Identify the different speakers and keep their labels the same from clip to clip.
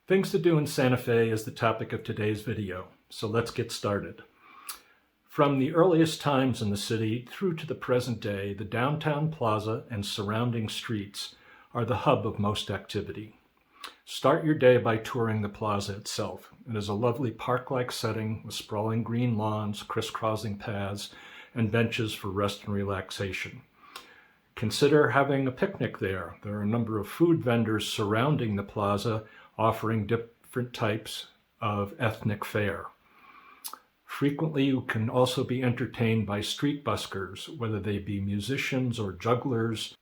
Speaker 1: Things to do in Santa Fe is the topic of today's video, so let's get started. From the earliest times in the city through to the present day, the downtown plaza and surrounding streets are the hub of most activity. Start your day by touring the plaza itself. It is a lovely park-like setting with sprawling green lawns, crisscrossing paths, and benches for rest and relaxation. Consider having a picnic there. There are a number of food vendors surrounding the plaza offering different types of ethnic fare. Frequently, you can also be entertained by street buskers, whether they be musicians or jugglers.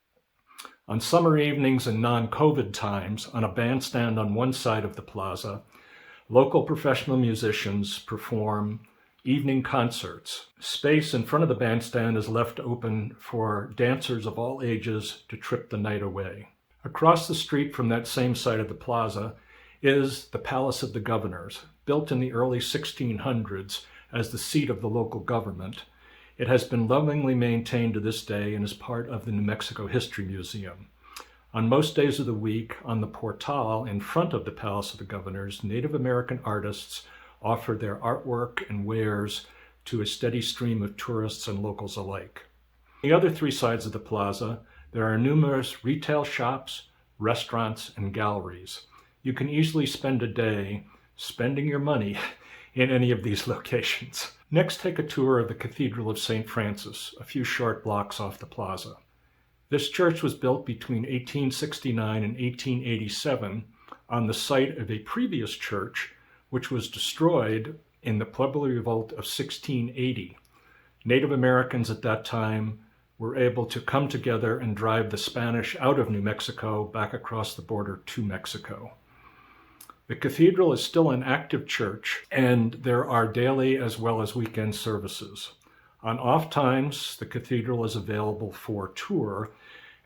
Speaker 1: On summer evenings and non-COVID times, on a bandstand on one side of the plaza, local professional musicians perform evening concerts. Space in front of the bandstand is left open for dancers of all ages to trip the night away. Across the street from that same side of the plaza is the Palace of the Governors, built in the early 1600s as the seat of the local government. It has been lovingly maintained to this day and is part of the New Mexico History Museum. On most days of the week, on the portal in front of the Palace of the Governors, Native American artists offer their artwork and wares to a steady stream of tourists and locals alike. On the other three sides of the plaza, there are numerous retail shops, restaurants, and galleries. You can easily spend a day spending your money in any of these locations. Next, take a tour of the Cathedral of St. Francis, a few short blocks off the plaza. This church was built between 1869 and 1887 on the site of a previous church, which was destroyed in the Pueblo Revolt of 1680. Native Americans at that time were able to come together and drive the Spanish out of New Mexico back across the border to Mexico. The cathedral is still an active church, and there are daily as well as weekend services. On off times, the cathedral is available for tour,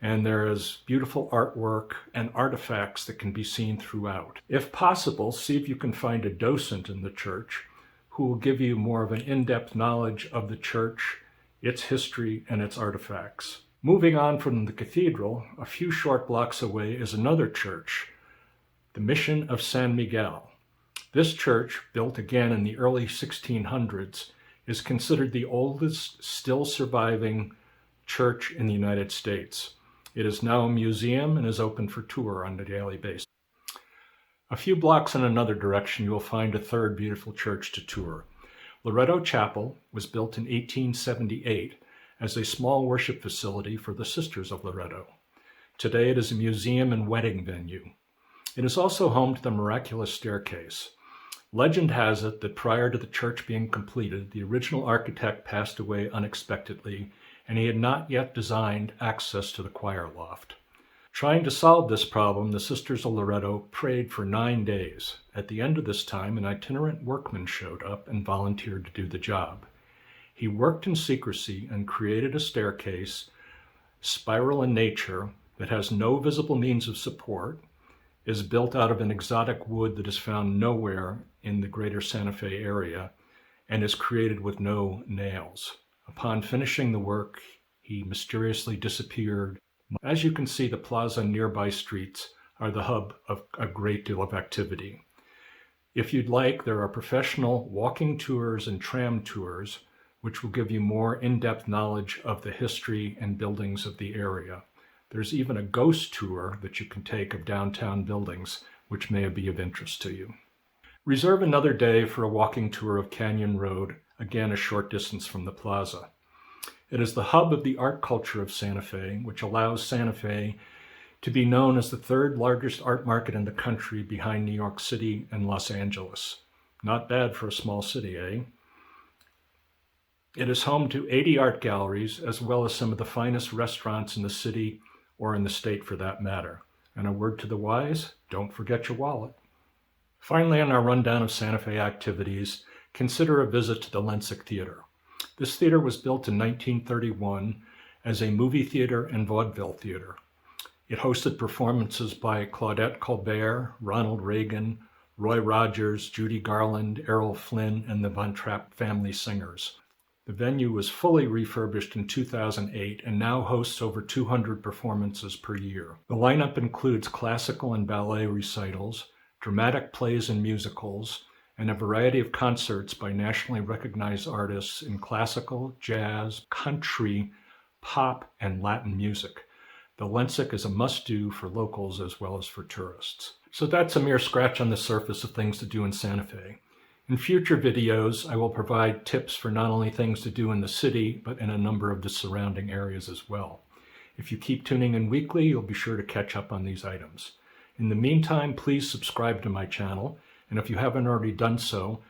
Speaker 1: and there is beautiful artwork and artifacts that can be seen throughout. If possible, see if you can find a docent in the church who will give you more of an in-depth knowledge of the church, its history, and its artifacts. Moving on from the cathedral, a few short blocks away is another church, the Mission of San Miguel. This church, built again in the early 1600s, is considered the oldest still surviving church in the United States. It is now a museum and is open for tour on a daily basis. A few blocks in another direction, you will find a third beautiful church to tour. Loretto Chapel was built in 1878 as a small worship facility for the Sisters of Loretto. Today it is a museum and wedding venue. It is also home to the miraculous staircase. Legend has it that prior to the church being completed, the original architect passed away unexpectedly, and he had not yet designed access to the choir loft. Trying to solve this problem, the Sisters of Loretto prayed for 9 days. At the end of this time, an itinerant workman showed up and volunteered to do the job. He worked in secrecy and created a staircase, spiral in nature, that has no visible means of support, is built out of an exotic wood that is found nowhere in the greater Santa Fe area, and is created with no nails. Upon finishing the work, he mysteriously disappeared. As you can see, the plaza and nearby streets are the hub of a great deal of activity. If you'd like, there are professional walking tours and tram tours, which will give you more in-depth knowledge of the history and buildings of the area. There's even a ghost tour that you can take of downtown buildings, which may be of interest to you. Reserve another day for a walking tour of Canyon Road, again a short distance from the plaza. It is the hub of the art culture of Santa Fe, which allows Santa Fe to be known as the third largest art market in the country behind New York City and Los Angeles. Not bad for a small city, eh? It is home to 80 art galleries, as well as some of the finest restaurants in the city or in the state for that matter. And a word to the wise, don't forget your wallet. Finally, on our rundown of Santa Fe activities, consider a visit to the Lensic Theater. This theater was built in 1931 as a movie theater and vaudeville theater. It hosted performances by Claudette Colbert, Ronald Reagan, Roy Rogers, Judy Garland, Errol Flynn, and the Von Trapp family singers. The venue was fully refurbished in 2008 and now hosts over 200 performances per year. The lineup includes classical and ballet recitals, dramatic plays and musicals, and a variety of concerts by nationally recognized artists in classical, jazz, country, pop, and Latin music. The Lensic is a must-do for locals as well as for tourists. So that's a mere scratch on the surface of things to do in Santa Fe. In future videos, I will provide tips for not only things to do in the city, but in a number of the surrounding areas as well. If you keep tuning in weekly, you'll be sure to catch up on these items. In the meantime, please subscribe to my channel, and if you haven't already done so,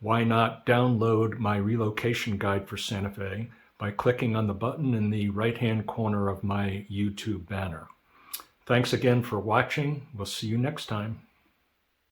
Speaker 1: why not download my relocation guide for Santa Fe by clicking on the button in the right-hand corner of my YouTube banner. Thanks again for watching. We'll see you next time.